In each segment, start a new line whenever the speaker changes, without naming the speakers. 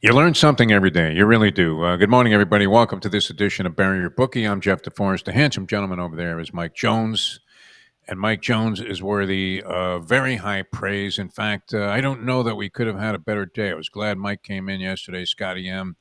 You learn something every day. You really do. Good morning, everybody. Welcome to this edition of Bury Your Bookie. I'm Jeff DeForest. The handsome gentleman over there is Mike Jones. And Mike Jones is worthy of very high praise. In fact, I don't know that we could have had a better day. I was glad Mike came in yesterday. Scotty M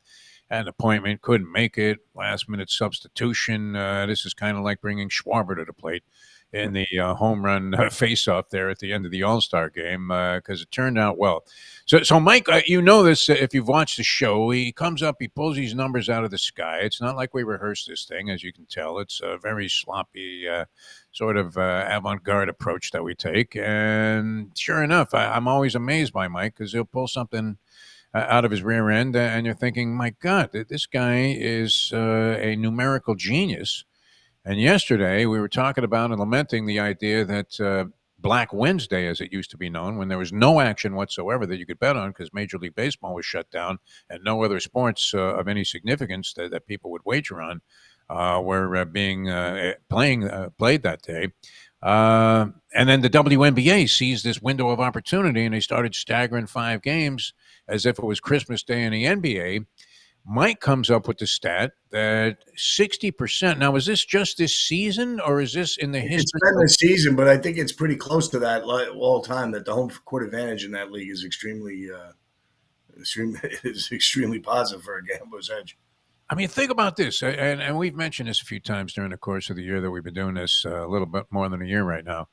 had an appointment, couldn't make it. Last minute substitution. This is kind of like bringing Schwarber to the plate in the home run face-off there at the end of the All-Star game because it turned out well. So Mike, you know this if you've watched the show. He comes up, he pulls these numbers out of the sky. It's not like we rehearsed this thing, as you can tell. It's a very sloppy sort of avant-garde approach that we take. And sure enough, I'm always amazed by Mike because he'll pull something out of his rear end, and you're thinking, my God, this guy is a numerical genius. And yesterday we were talking about and lamenting the idea that Black Wednesday, as it used to be known, when there was no action whatsoever that you could bet on because Major League Baseball was shut down and no other sports of any significance that people would wager on were being played that day. And then the WNBA sees this window of opportunity and they started staggering 5 games as if it was Christmas Day in the NBA. Mike comes up with the stat that 60%. Now, is this just this season, or is this in the
It's
history?
been this season, but I think it's pretty close to that all time. That the home court advantage in that league is extremely positive for a gambler's edge.
I mean, think about this, and we've mentioned this a few times during the course of the year that we've been doing this a little bit more than a year right now.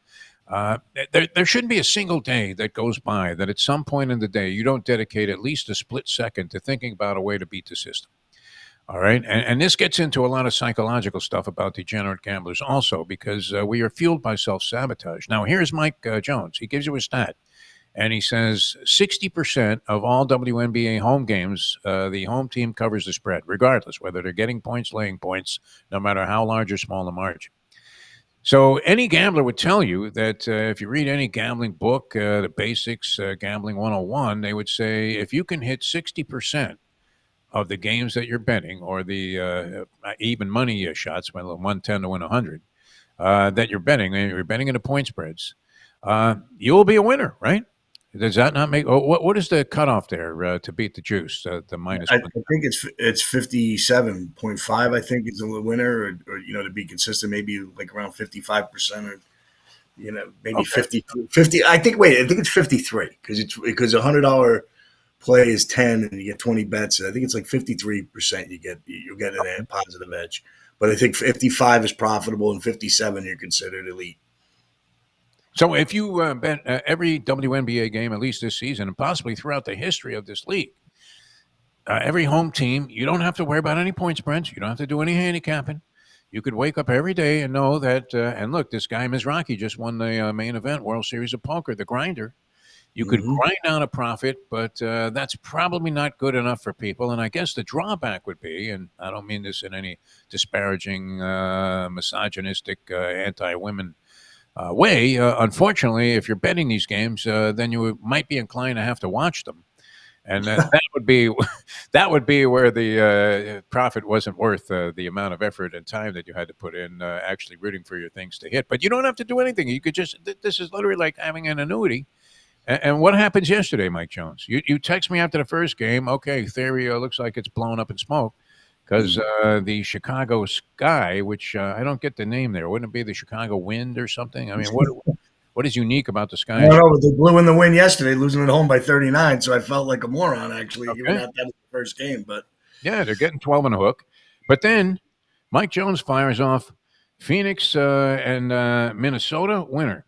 There shouldn't be a single day that goes by that at some point in the day you don't dedicate at least a split second to thinking about a way to beat the system. All right. And this gets into a lot of psychological stuff about degenerate gamblers also because we are fueled by self-sabotage. Now, here's Mike Jones. He gives you a stat, and he says 60% of all WNBA home games, the home team covers the spread, regardless whether they're getting points, laying points, no matter how large or small the margin. So any gambler would tell you that if you read any gambling book, the basics, Gambling 101, they would say if you can hit 60% of the games that you're betting or the even money shots, 110 to win 100, that you're betting, and you're betting in the point spreads, you'll be a winner, right? Does that not make? What is the cutoff there to beat the juice? The minus.
I think it's 57.5. I think is the winner, or to be consistent, maybe like around 55%, or maybe
Okay.
50. I think it's 53 because $100 play is 10 and you get 20 bets. I think it's like 53% you'll get a positive edge. But I think 55 is profitable and 57 you're considered elite.
So if you bet every WNBA game, at least this season, and possibly throughout the history of this league, every home team, you don't have to worry about any point spreads. You don't have to do any handicapping. You could wake up every day and know that, and look, this guy, Mizrachi, just won the main event, World Series of Poker, the grinder. You could grind down a profit, but that's probably not good enough for people. And I guess the drawback would be, and I don't mean this in any disparaging, misogynistic, anti-women way. Unfortunately, if you're betting these games, then you might be inclined to have to watch them, and that would be where the profit wasn't worth the amount of effort and time that you had to put in actually rooting for your things to hit. But you don't have to do anything. You could just this is literally like having an annuity. And what happens yesterday, Mike Jones? You text me after the first game. Okay, theory looks like it's blown up in smoke. Because the Chicago Sky, which I don't get the name there, wouldn't it be the Chicago Wind or something? I mean, what is unique about the Sky?
I don't know. They blew in the win yesterday, losing at home by 39. So I felt like a moron, actually, giving out that the first game. But
yeah, they're getting 12 on a hook. But then Mike Jones fires off Phoenix and Minnesota winner.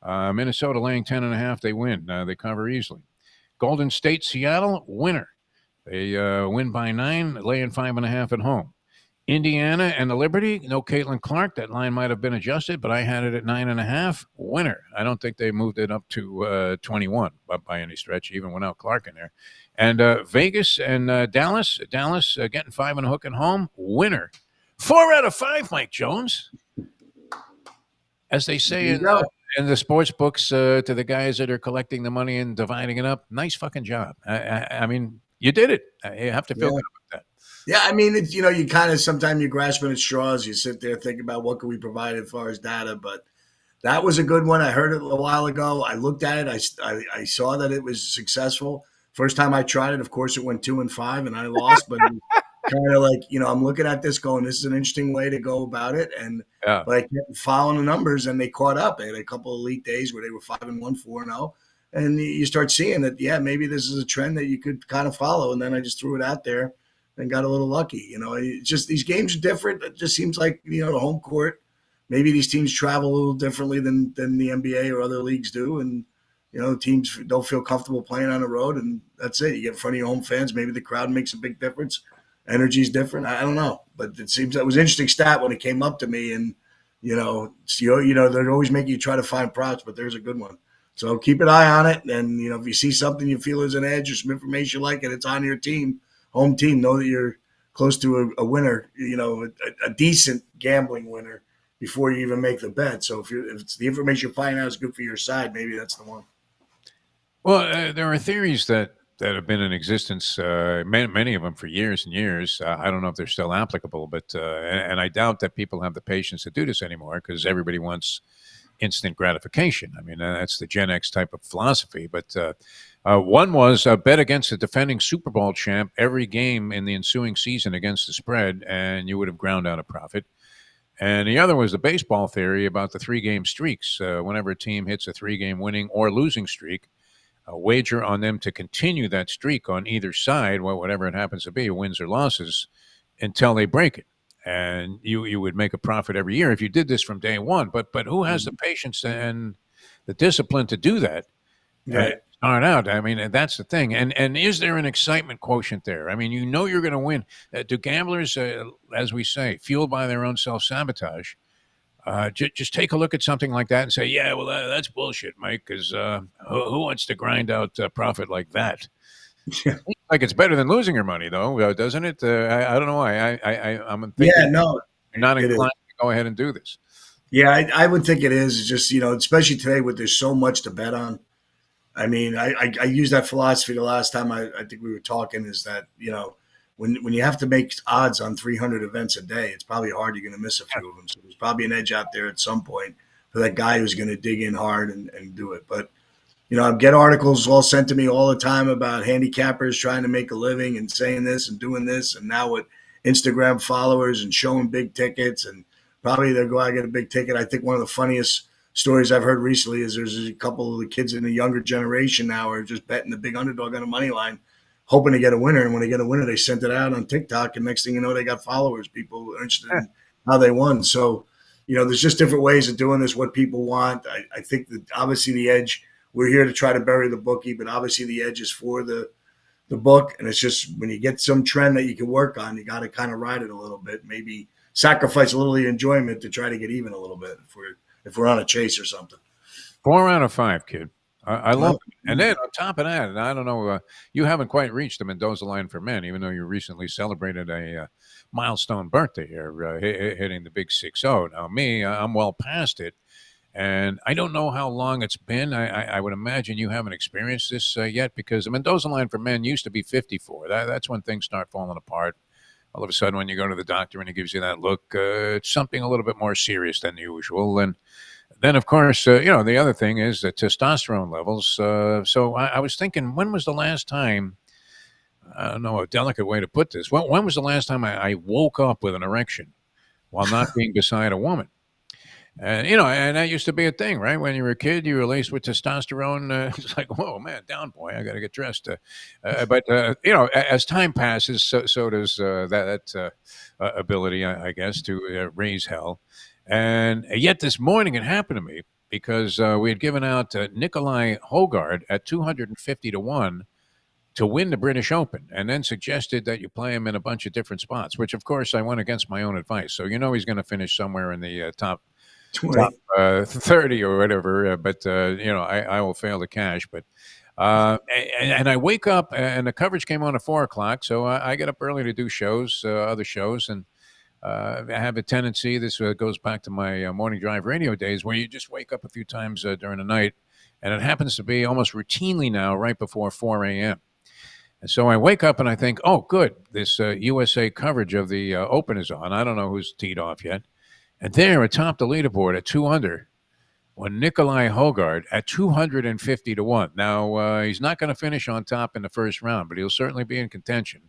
Minnesota laying 10.5. They win. They cover easily. Golden State, Seattle winner. They win by 9, laying 5.5 at home. Indiana and the Liberty, no Caitlin Clark. That line might have been adjusted, but I had it at 9.5. Winner. I don't think they moved it up to 21 by any stretch, even without Clark in there. And Vegas and Dallas. Dallas getting 5 and a hook at home. Winner. 4 out of 5, Mike Jones. As they say in the sports books to the guys that are collecting the money and dividing it up, nice fucking job. I mean, you did it. You have to feel good about that.
Yeah, I mean, it's, you kind of sometimes you're grasping at straws. You sit there thinking about what can we provide as far as data, but that was a good one. I heard it a while ago. I looked at it. I saw that it was successful. First time I tried it, of course, it went 2-5, and I lost. But kind of like, I'm looking at this going, this is an interesting way to go about it.
Yeah.
But I kept following the numbers, and they caught up. They had a couple of elite days where they were 5-1, 4-0, and you start seeing that. Yeah, maybe this is a trend that you could kind of follow. And then I just threw it out there and got a little lucky. It's just these games are different. It just seems like the home court. Maybe these teams travel a little differently than the NBA or other leagues do, and teams don't feel comfortable playing on the road, and that's it. You get in front of your home fans. Maybe the crowd makes a big difference. Energy is different. I don't know, but it seems that was an interesting stat when it came up to me, and they're always making you try to find props, but there's a good one. So keep an eye on it, and if you see something you feel is an edge or some information like it, it's on your team, home team. Know that you're close to a winner, a decent gambling winner before you even make the bet. So if it's the information you find out is good for your side, maybe that's the one.
Well, there are theories that have been in existence, many of them for years and years. I don't know if they're still applicable, but and I doubt that people have the patience to do this anymore because everybody wants instant gratification. I mean, that's the Gen X type of philosophy. But one was bet against the defending Super Bowl champ every game in the ensuing season against the spread, and you would have ground out a profit. And the other was the baseball theory about the 3-game streaks. Whenever a team hits a 3-game winning or losing streak, a wager on them to continue that streak on either side, whatever it happens to be, wins or losses, until they break it. And you would make a profit every year if you did this from day one. But who has the patience and the discipline to do that?
Right.
Start out. I mean, that's the thing. And is there an excitement quotient there? I mean, you're going to win. Do gamblers, as we say, fueled by their own self-sabotage, just take a look at something like that and say, yeah, well, that's bullshit, Mike, because who wants to grind out profit like that?
Yeah.
Like it's better than losing your money, though, doesn't it? I don't know why. I'm thinking
no,
you're not
it is.
inclined to go ahead and do this.
Yeah, I would think it is. It's just, especially today with there's so much to bet on. I mean, I used that philosophy the last time I think we were talking is that, when you have to make odds on 300 events a day, it's probably hard. You're going to miss a few of them. So there's probably an edge out there at some point for that guy who's going to dig in hard and do it. But, I get articles all sent to me all the time about handicappers trying to make a living and saying this and doing this. And now with Instagram followers and showing big tickets, and probably they'll go out and get a big ticket. I think one of the funniest stories I've heard recently is there's a couple of the kids in the younger generation now are just betting the big underdog on the money line, hoping to get a winner. And when they get a winner, they sent it out on TikTok. And next thing you know, they got followers, people are interested in how they won. So, there's just different ways of doing this, what people want. I think that obviously the edge, we're here to try to bury the bookie, but obviously the edge is for the book. And it's just when you get some trend that you can work on, you got to kind of ride it a little bit, maybe sacrifice a little of the enjoyment to try to get even a little bit if we're on a chase or something.
4 out of 5, kid. I love it. And then on top of that, and I don't know, you haven't quite reached the Mendoza line for men, even though you recently celebrated a milestone birthday here, hitting the big 6-0. Now, me, I'm well past it. And I don't know how long it's been. I would imagine you haven't experienced this yet because the Mendoza line for men used to be 54. That's when things start falling apart. All of a sudden, when you go to the doctor and he gives you that look, it's something a little bit more serious than usual. And then, of course, the other thing is the testosterone levels. So I was thinking, when was the last time, I don't know, a delicate way to put this, when was the last time I woke up with an erection while not being beside a woman? And, and that used to be a thing, right? When you were a kid, you were laced with testosterone. It's like, whoa, man, down boy, I got to get dressed. But as time passes, so does that ability, I guess, to raise hell. And yet this morning it happened to me because we had given out Nikolai Hogard at 250 to 1 to win the British Open, and then suggested that you play him in a bunch of different spots, which, of course, I went against my own advice. So he's going to finish somewhere in the top 30 or whatever, but I will fail to cash. But and I wake up and the coverage came on at 4:00, so I get up early to do shows, other shows, and I have a tendency. This goes back to my morning drive radio days, where you just wake up a few times during the night, and it happens to be almost routinely now right before 4 a.m. And so I wake up and I think, oh, good, this USA coverage of the Open is on. I don't know who's teed off yet. And there, atop the leaderboard at 2 under, on Nikolai Hogard at 250 to 1. Now, he's not going to finish on top in the first round, but he'll certainly be in contention,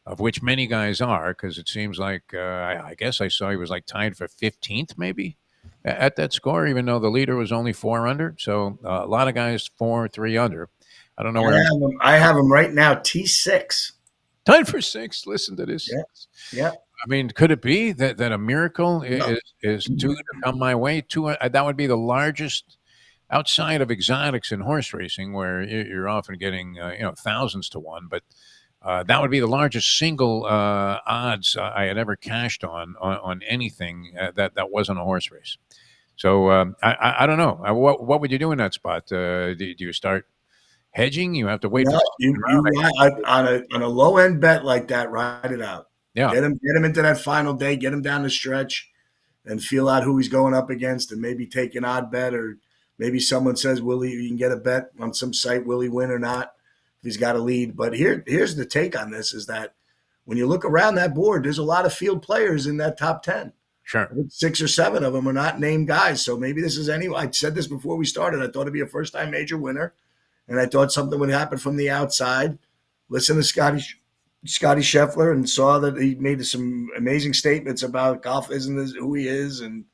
of which many guys are, because it seems like, I guess I saw he was like tied for 15th maybe at that score, even though the leader was only 4 under. So a lot of guys 4, 3 under. I don't know where he's
I have him right now, T6.
tied for 6th. Listen to this.
Yeah. Yeah.
I mean, could it be that a miracle is due to come my way? That would be the largest outside of exotics in horse racing, where you're often getting thousands to 1, but that would be the largest single odds I had ever cashed on anything that wasn't a horse race. So I don't know. What would you do in that spot? Do you start hedging? You have to wait for
No,
the second round.
on a low end bet like that, ride it out.
Yeah,
Get him into that final day, get him down the stretch, and feel out who he's going up against, and maybe take an odd bet, or maybe someone says, "Will he?" You can get a bet on some site, will he win or not? If he's got a lead. But here's the take on this: is that when you look around that board, there's a lot of field players in that top 10.
sure.
6 or 7 of them are not named guys. So maybe this is I said this before we started. I thought it'd be a first time major winner, and I thought something would happen from the outside. Listen to Scotty Scheffler and saw that he made some amazing statements about golf isn't who he is, and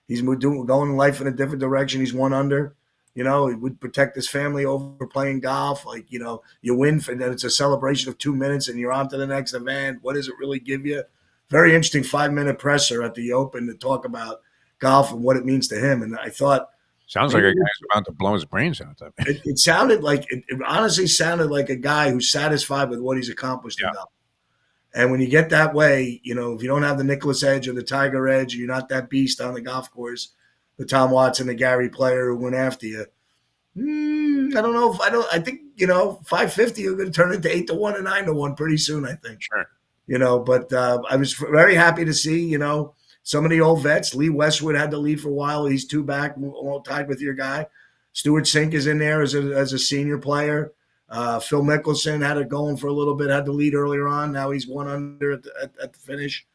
he's going life in a different direction. He's 1 under. He would protect his family over playing golf. You win, and then it's a celebration of 2 minutes, and you're on to the next event. What does it really give you? Very interesting 5-minute presser at the Open to talk about golf and what it means to him. And I thought,
Sounds like a guy's about to blow his brains out.
it sounded like it honestly sounded like a guy who's satisfied with what he's accomplished in golf. And when you get that way, if you don't have the Nicklaus edge or the Tiger edge, you're not that beast on the golf course, the Tom Watson, the Gary Player who went after you. I don't know I think 550 you're going to turn into 8 to 1 and 9 to 1 pretty soon. I think.
Sure.
But I was very happy to see some of the old vets. Lee Westwood had the lead for a while. He's 2 back, all tied with your guy. Stuart Sink is in there as a senior player. Phil Mickelson had it going for a little bit, had the lead earlier on. Now he's 1 under at the finish.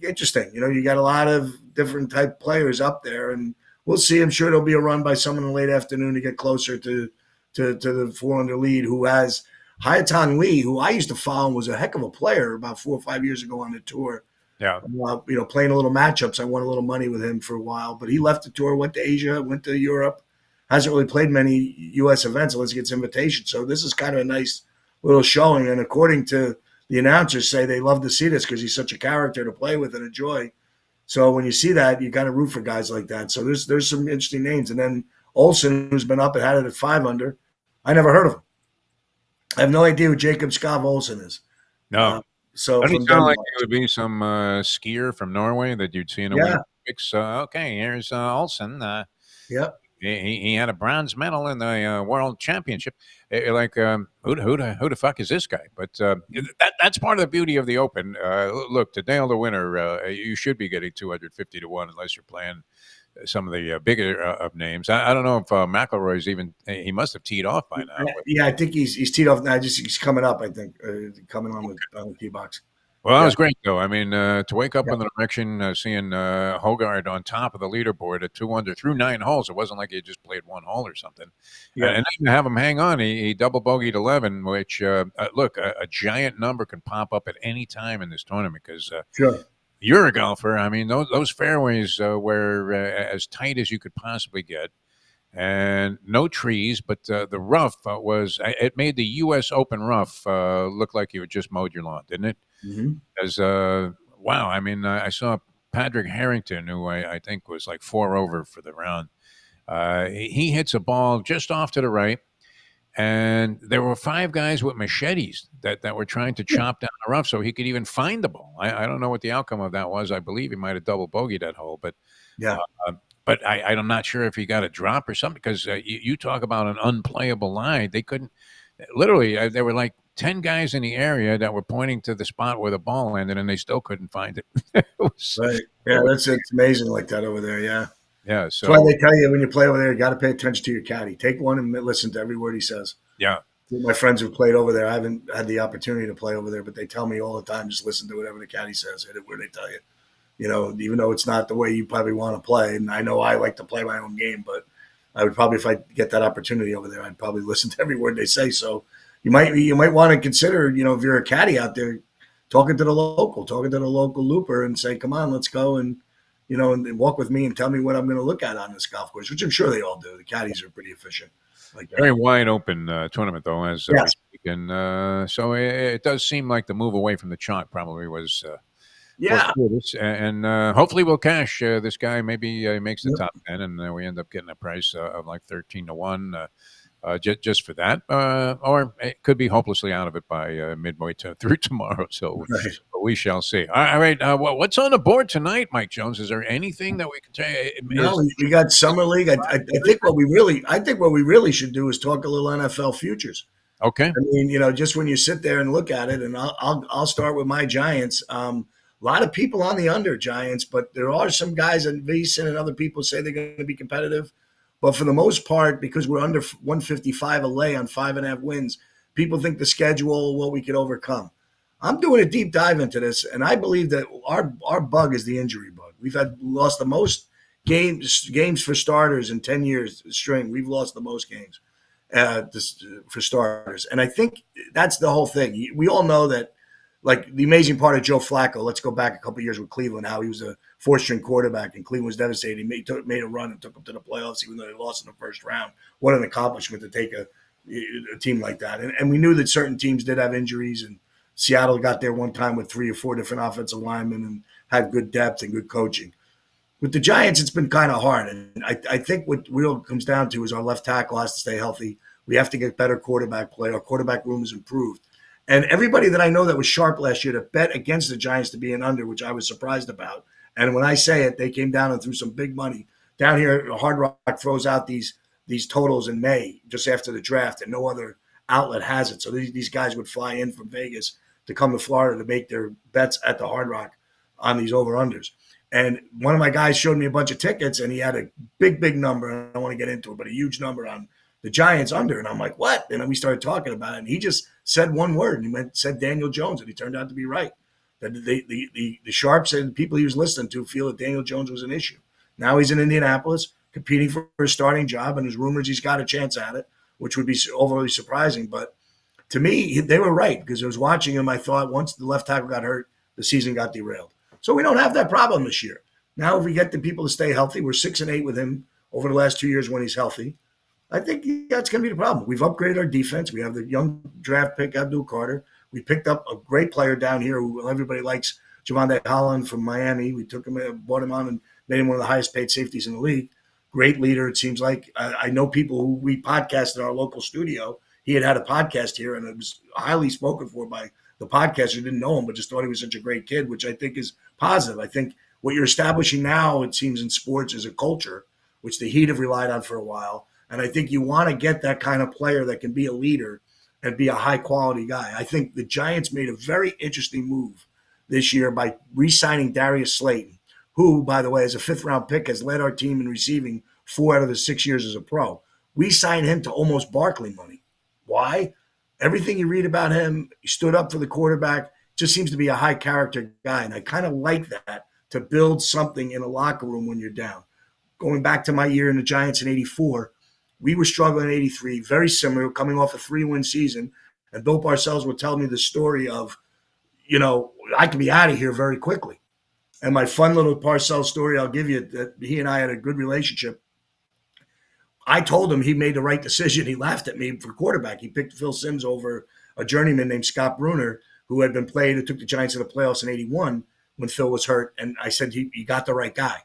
Interesting. You got a lot of different type players up there, and we'll see. I'm sure there'll be a run by someone in the late afternoon to get closer to the 4 under lead, who has Hayaton Lee, who I used to follow and was a heck of a player about 4 or 5 years ago on the tour.
Yeah.
Playing a little matchups. I won a little money with him for a while, but he left the tour, went to Asia, went to Europe. Hasn't really played many U.S. events unless he gets invitations. So this is kind of a nice little showing. And according to the announcers, say they love to see this because he's such a character to play with and enjoy. So when you see that, you kind of root for guys like that. So there's some interesting names. And then Olsen, who's been up and had it at 5 under, I never heard of him. I have no idea who Jacob Skov Olsen is.
No.
So
doesn't it sound like it would be some skier from Norway that you'd see in a Olympics? Okay, here's Olsen.
Yep.
He had a bronze medal in the World Championship. Who the fuck is this guy? But that's part of the beauty of the Open. Look, to nail the winner, you should be getting 250 to 1 unless you're playing some of the bigger of names. I don't know if McIlroy's he must have teed off by now.
Yeah, I think he's teed off now. He's coming up, I think, coming on with the tee box.
Well, that was great, though. I mean, to wake up in the direction, seeing Hogard on top of the leaderboard at 2 under through 9 holes. It wasn't like he just played 1 hole or something. Yeah. And then to have him hang on, he double bogeyed 11, which, look, a giant number can pop up at any time in this tournament because you're a golfer. I mean, those fairways were as tight as you could possibly get. And no trees, but the rough it made the U.S. Open rough look like you had just mowed your lawn, didn't it?
Mm-hmm.
As wow, I mean, I saw Patrick Harrington, who I think was like 4 over for the round. He hits a ball just off to the right, and there were 5 guys with machetes that were trying to chop down the rough so he could even find the ball. I don't know what the outcome of that was. I believe he might have double bogeyed that hole, but but I'm not sure if he got a drop or something because you talk about an unplayable line. They couldn't literally. There were like 10 guys in the area that were pointing to the spot where the ball landed, and they still couldn't find it.
Right. Yeah, it's amazing like that over there. Yeah.
Yeah. So
that's why they tell you when you play over there, you got to pay attention to your caddy. Take one and listen to every word he says.
Yeah.
My friends who've played over there, I haven't had the opportunity to play over there, but they tell me all the time, just listen to whatever the caddy says, hit it where they tell you. even though it's not the way you probably want to play. And I know I like to play my own game, but I would probably, if I get that opportunity over there, I'd probably listen to every word they say. So you might want to consider, if you're a caddy out there, talking to the local looper and say, come on, let's go and walk with me and tell me what I'm going to look at on this golf course, which I'm sure they all do. The caddies are pretty efficient like that.
Very wide open tournament, though, as we
Yes.
speak. And so it does seem like the move away from the chalk probably was
Yeah.
fortuitous. And hopefully we'll cash this guy. Maybe he makes the
Yep.
top 10, and we end up getting a price of like 13-1 just for that. Or it could be hopelessly out of it by midway through tomorrow. So
Right.
we shall see. All right. What's on the board tonight, Mike Jones? Is there anything that we can say?
No, we got summer league. I think what we really should do is talk a little NFL futures.
Okay.
I mean, just when you sit there and look at it, and I'll start with my Giants. A lot of people on the under Giants, but there are some guys in VSiN and other people say they're going to be competitive. But for the most part, because we're under 155 a lay on 5.5 wins, people think the schedule, what we could overcome. I'm doing a deep dive into this, and I believe that our bug is the injury bug. We've lost the most games for starters in 10 years string. We've lost the most games for starters, and I think that's the whole thing. We all know that, like the amazing part of Joe Flacco. Let's go back a couple of years with Cleveland, how he was a fourth-string quarterback, and Cleveland was devastated. He made a run and took them to the playoffs, even though they lost in the first round. What an accomplishment to take a team like that. And we knew that certain teams did have injuries, and Seattle got there one time with 3 or 4 different offensive linemen and had good depth and good coaching. With the Giants, it's been kind of hard. And I think what real comes down to is our left tackle has to stay healthy. We have to get better quarterback play. Our quarterback room is improved. And everybody that I know that was sharp last year to bet against the Giants to be an under, which I was surprised about. And when I say it, they came down and threw some big money. Down here, Hard Rock throws out these totals in May, just after the draft, and no other outlet has it. So these guys would fly in from Vegas to come to Florida to make their bets at the Hard Rock on these over-unders. And one of my guys showed me a bunch of tickets, and he had a big number. I don't want to get into it, but a huge number on the Giants under. And I'm like, what? And then we started talking about it, and he just said one word, and he said Daniel Jones, and he turned out to be right. That the sharps and the people he was listening to feel that Daniel Jones was an issue. Now he's in Indianapolis competing for a starting job, and there's rumors he's got a chance at it, which would be overly surprising. But to me, they were right, because I was watching him. I thought once the left tackle got hurt, the season got derailed. So we don't have that problem this year. Now, if we get the people to stay healthy, we're 6-8 with him over the last 2 years when he's healthy. I think that's going to be the problem. We've upgraded our defense. We have the young draft pick, Abdul Carter. We picked up a great player down here who everybody likes, Javonte Holland from Miami. We took him, brought him on, and made him one of the highest paid safeties in the league. Great leader, it seems like. I know people who we podcast in our local studio. He had a podcast here, and it was highly spoken for by the podcaster who didn't know him, but just thought he was such a great kid, which I think is positive. I think what you're establishing now, it seems, in sports is a culture, which the Heat have relied on for a while. And I think you want to get that kind of player that can be a leader and be a high-quality guy. I think the Giants made a very interesting move this year by re-signing Darius Slayton, who, by the way, as a fifth-round pick, has led our team in receiving 4 out of the 6 years as a pro. We signed him to almost Barkley money. Why? Everything you read about him, he stood up for the quarterback, just seems to be a high-character guy. And I kind of like that, to build something in a locker room when you're down. Going back to my year in the Giants in 84, we were struggling in 83, very similar, coming off a 3-win season. And Bill Parcells would tell me the story of, I could be out of here very quickly. And my fun little Parcells story I'll give you, that he and I had a good relationship. I told him he made the right decision. He laughed at me for quarterback. He picked Phil Simms over a journeyman named Scott Bruner, who had been played, who took the Giants to the playoffs in 81 when Phil was hurt. And I said, he got the right guy.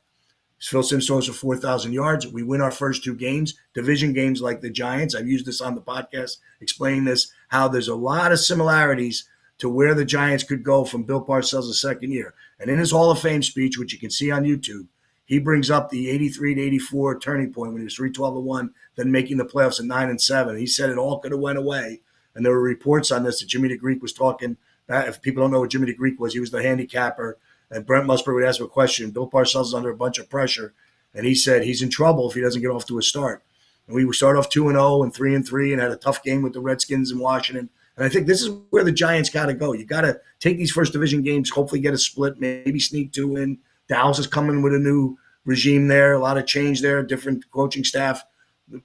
Phil Simms throws for 4,000 yards. We win our first 2 games, division games like the Giants. I've used this on the podcast, explaining this, how there's a lot of similarities to where the Giants could go from Bill Parcells' second year. And in his Hall of Fame speech, which you can see on YouTube, he brings up the 83 to 84 turning point when he was 3-12-1, then making the playoffs at 9-7. He said it all could have went away. And there were reports on this that Jimmy the Greek was talking. If people don't know what Jimmy the Greek was, he was the handicapper. And Brent Musburger would ask him a question. Bill Parcells is under a bunch of pressure. And he said he's in trouble if he doesn't get off to a start. And we would start off 2-0 and 3-3 and had a tough game with the Redskins in Washington. And I think this is where the Giants got to go. You got to take these first division games, hopefully get a split, maybe sneak 2 in, Dallas is coming with a new regime there, a lot of change there, different coaching staff,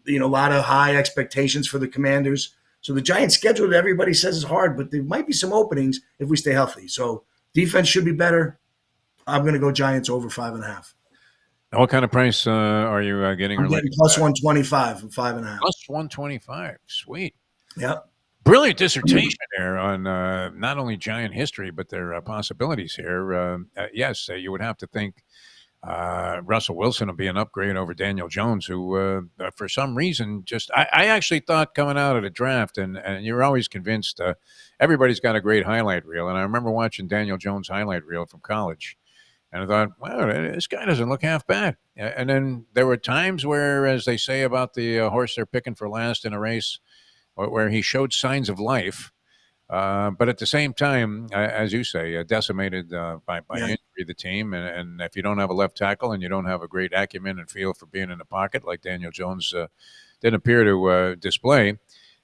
a lot of high expectations for the Commanders. So the Giants' schedule, everybody says is hard, but there might be some openings if we stay healthy. So defense should be better. I'm going to go Giants over 5.5.
What kind of price are you getting
I'm
or laying?
getting plus 125 and 5.5.
Plus 125. Sweet.
Yep.
Brilliant dissertation there on not only Giant history, but their possibilities here. Yes, you would have to think Russell Wilson will be an upgrade over Daniel Jones, who for some reason I actually thought coming out of the draft, and you're always convinced everybody's got a great highlight reel. And I remember watching Daniel Jones' highlight reel from college. And I thought, wow, this guy doesn't look half bad. And then there were times where, as they say about the horse they're picking for last in a race, where he showed signs of life. But at the same time, as you say, decimated by
Yeah.
injury the team. And if you don't have a left tackle and you don't have a great acumen and feel for being in the pocket like Daniel Jones didn't appear to display,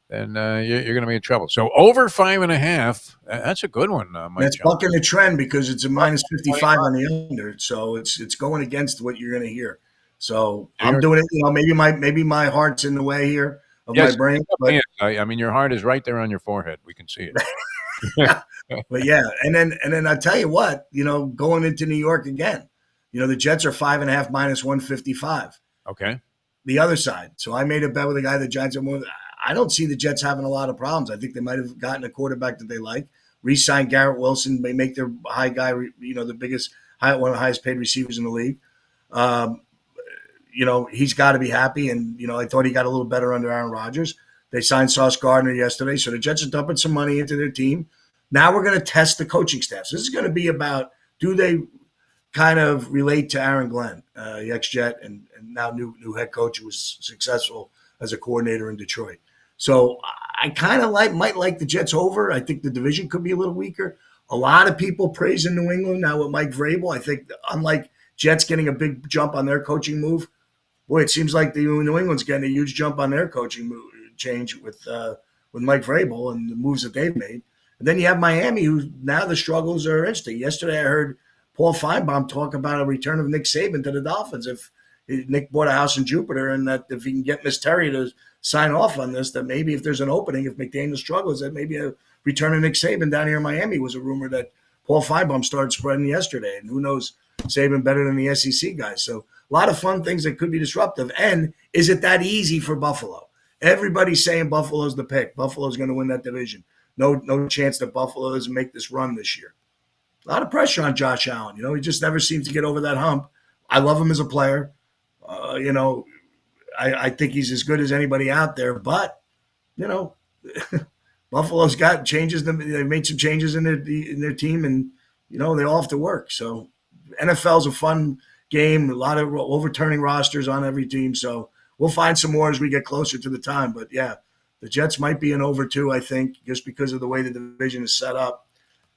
then you're going to be in trouble. So over 5.5, that's a good one, Mike
That's
Jones.
bucking the trend because it's a minus 55 on the under. So it's going against what you're going to hear. So I'm doing it. Maybe my heart's in the way here of my brain. But
I mean, your heart is right there on your forehead. We can see it.
but yeah, and then I tell you what, going into New York again, the Jets are 5.5 minus 155.
Okay.
The other side. So I made a bet with a guy the Giants are more. I don't see the Jets having a lot of problems. I think they might have gotten a quarterback that they like. Re-sign Garrett Wilson, may make their high guy, the biggest, one of the highest paid receivers in the league. He's got to be happy. And, I thought he got a little better under Aaron Rodgers. They signed Sauce Gardner yesterday. So the Jets are dumping some money into their team. Now we're going to test the coaching staffs. This is going to be about, do they kind of relate to Aaron Glenn, the ex-Jet, and now new head coach who was successful as a coordinator in Detroit. So I kind of might like the Jets over. I think the division could be a little weaker. A lot of people praising New England now with Mike Vrabel. I think unlike Jets getting a big jump on their coaching move, boy, it seems like the New England's getting a huge jump on their coaching move, change with Mike Vrabel and the moves that they've made. And then you have Miami, who now the struggles are interesting. Yesterday I heard Paul Feinbaum talk about a return of Nick Saban to the Dolphins. If Nick bought a house in Jupiter, and that if he can get Miss Terry to sign off on this, that maybe if there's an opening, if McDaniel struggles, that maybe a return of Nick Saban down here in Miami was a rumor that Paul Feinbaum started spreading yesterday. And who knows, Saban better than the SEC guys. So a lot of fun things that could be disruptive. And is it that easy for Buffalo? Everybody's saying Buffalo's the pick. Buffalo's going to win that division. No chance that Buffalo doesn't make this run this year. A lot of pressure on Josh Allen. He just never seems to get over that hump. I love him as a player. I think he's as good as anybody out there. But, Buffalo's got changes. They made some changes in their team, and, they all have to work. So NFL's a fun game. A lot of overturning rosters on every team. So we'll find some more as we get closer to the time. But, yeah, the Jets might be an over two, I think, just because of the way the division is set up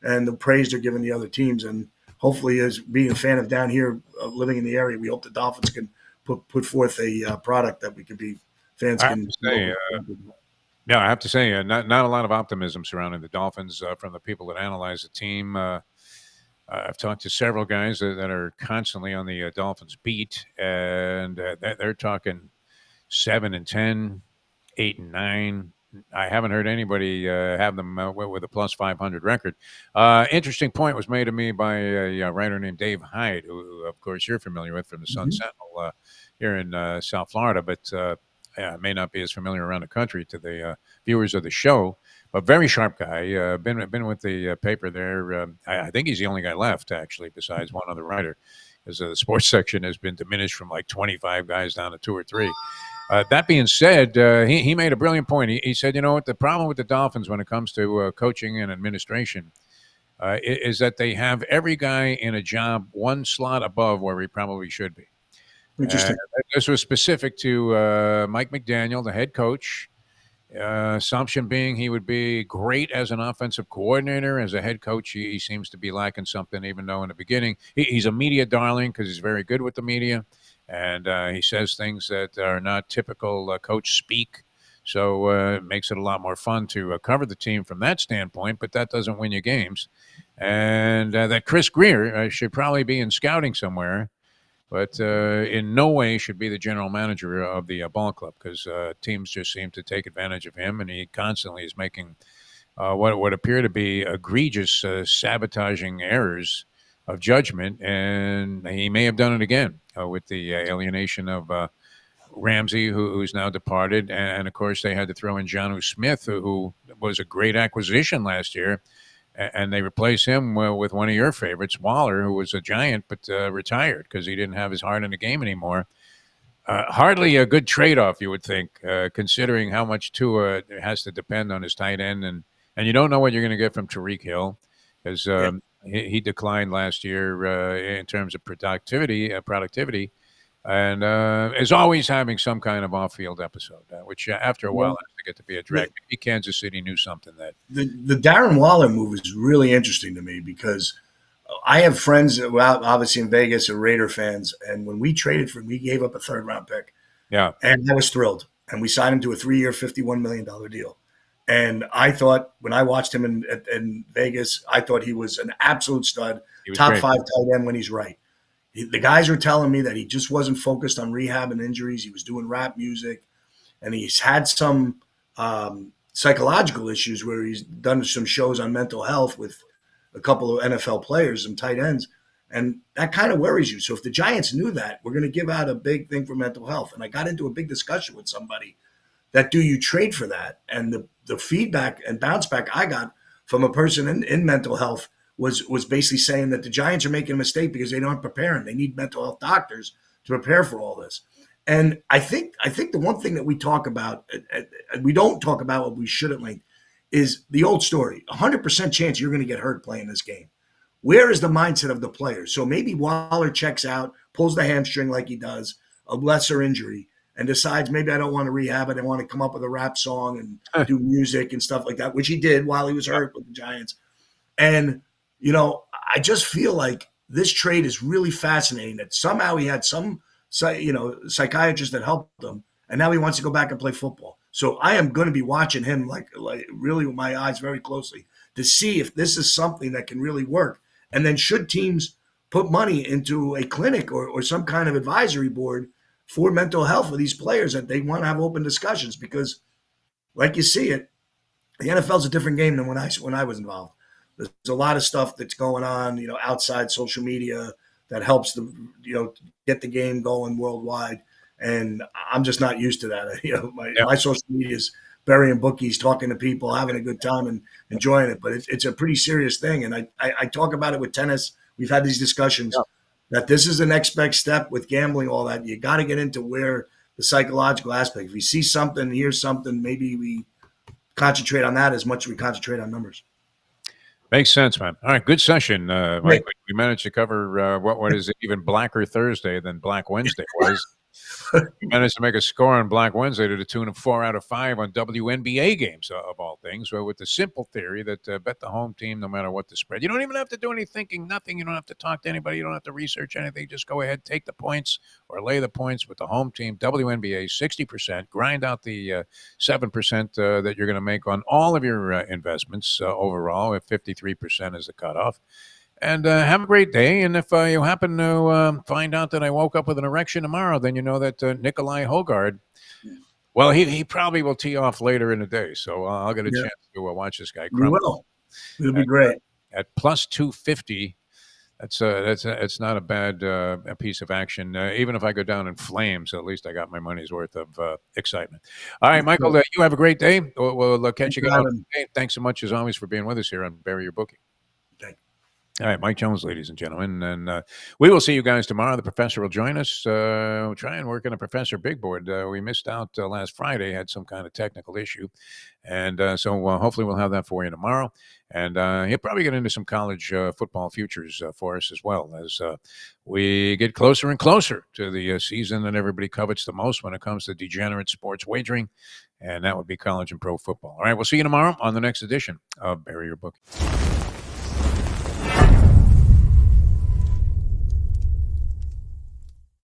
and the praise they're giving the other teams. And hopefully, as being a fan of down here, living in the area, we hope the Dolphins can put forth a product that we can be fans can.
Yeah, I have to say, not a lot of optimism surrounding the Dolphins from the people that analyze the team. I've talked to several guys that are constantly on the Dolphins beat, and they're talking 7-10, 8-9. I haven't heard anybody have them with a plus 500 record. Interesting point was made to me by a writer named Dave Hyde, who, of course, you're familiar with from the Sun Sentinel here in South Florida, but may not be as familiar around the country to the viewers of the show. But very sharp guy. Been with the paper there. I think he's the only guy left, actually, besides one other writer, because the sports section has been diminished from like 25 guys down to 2 or 3. That being said, he made a brilliant point. He said, what the problem with the Dolphins when it comes to coaching and administration is that they have every guy in a job one slot above where he probably should be.
Interesting.
This was specific to Mike McDaniel, the head coach. Assumption being he would be great as an offensive coordinator. As a head coach, he seems to be lacking something, even though in the beginning he's a media darling because he's very good with the media. And he says things that are not typical coach speak. So it makes it a lot more fun to cover the team from that standpoint, but that doesn't win you games. And that Chris Greer should probably be in scouting somewhere, but in no way should be the general manager of the ball club, because teams just seem to take advantage of him, and he constantly is making what appear to be egregious sabotaging errors of judgment, and he may have done it again with the alienation of Ramsey, who's now departed, and of course they had to throw in Jonnu Smith, who was a great acquisition last year, and they replace him with one of your favorites, Waller, who was a giant but retired because he didn't have his heart in the game anymore. Hardly a good trade-off, you would think, considering how much Tua has to depend on his tight end, and you don't know what you're going to get from Tyreek Hill, because he declined last year in terms of productivity, and is always having some kind of off-field episode, which after a while has to get to be a drag. Maybe Kansas City knew something that
the Darren Waller move is really interesting to me, because I have friends that were out, obviously in Vegas, are Raider fans, and when we traded for him, we gave up a third-round pick.
Yeah,
and I was thrilled, and we signed him to a 3-year, $51 million deal. And I thought, when I watched him in Vegas, I thought he was an absolute stud, top
great.
5 tight end when he's right. The guys were telling me that he just wasn't focused on rehab and injuries. He was doing rap music, and he's had some psychological issues where he's done some shows on mental health with a couple of NFL players, some tight ends, and that kind of worries you. So if the Giants knew that, we're going to give out a big thing for mental health. And I got into a big discussion with somebody that, do you trade for that? And the feedback and bounce back I got from a person in mental health was basically saying that the Giants are making a mistake because they don't prepare them. They need mental health doctors to prepare for all this. And I think the one thing that we talk about, we don't talk about what we should at length, is the old story. 100% chance you're going to get hurt playing this game. Where is the mindset of the player? So maybe Waller checks out, pulls the hamstring like he does, a lesser injury, and decides, maybe I don't want to rehab it. I want to come up with a rap song and do music and stuff like that, which he did while he was hurt with the Giants. And, I just feel like this trade is really fascinating, that somehow he had some, psychiatrist that helped him, and now he wants to go back and play football. So I am going to be watching him like really with my eyes very closely to see if this is something that can really work. And then should teams put money into a clinic or some kind of advisory board for mental health for these players, that they want to have open discussions, because like you see it, the NFL is a different game than when I was involved. There's a lot of stuff that's going on, outside social media that helps get the game going worldwide. And I'm just not used to that. My social media is burying bookies, talking to people, having a good time and enjoying it. But it's a pretty serious thing. And I talk about it with tennis. We've had these discussions that this is the next big step with gambling, all that. You got to get into where the psychological aspect. If we see something, hear something, maybe we concentrate on that as much as we concentrate on numbers.
Makes sense, man. All right, good session, Mike. We managed to cover what is even Blacker Thursday than Black Wednesday was. We managed to make a score on Black Wednesday to the tune of 4 out of 5 on WNBA games, of all things, with the simple theory that bet the home team no matter what the spread. You don't even have to do any thinking, nothing. You don't have to talk to anybody. You don't have to research anything. Just go ahead, take the points or lay the points with the home team. WNBA, 60%. Grind out the 7% that you're going to make on all of your investments overall, if 53% is the cutoff. And have a great day. And if you happen to find out that I woke up with an erection tomorrow, then you know that Nikolai Hogard, well, he probably will tee off later in the day. So I'll get a chance to watch this guy crumble.
You will. It'll be great.
At plus 250, that's not a bad piece of action. Even if I go down in flames, at least I got my money's worth of excitement. All right, Michael, you have a great day. We'll catch you again. Thanks so much, as always, for being with us here on Bury Your Bookie. All right, Mike Jones, ladies and gentlemen, and we will see you guys tomorrow. The professor will join us. We'll try and work on a professor big board. We missed out last Friday, had some kind of technical issue, and so hopefully we'll have that for you tomorrow. And he'll probably get into some college football futures for us as well, as we get closer and closer to the season that everybody covets the most when it comes to degenerate sports wagering, and that would be college and pro football. All right, we'll see you tomorrow on the next edition of Bury Your Bookie.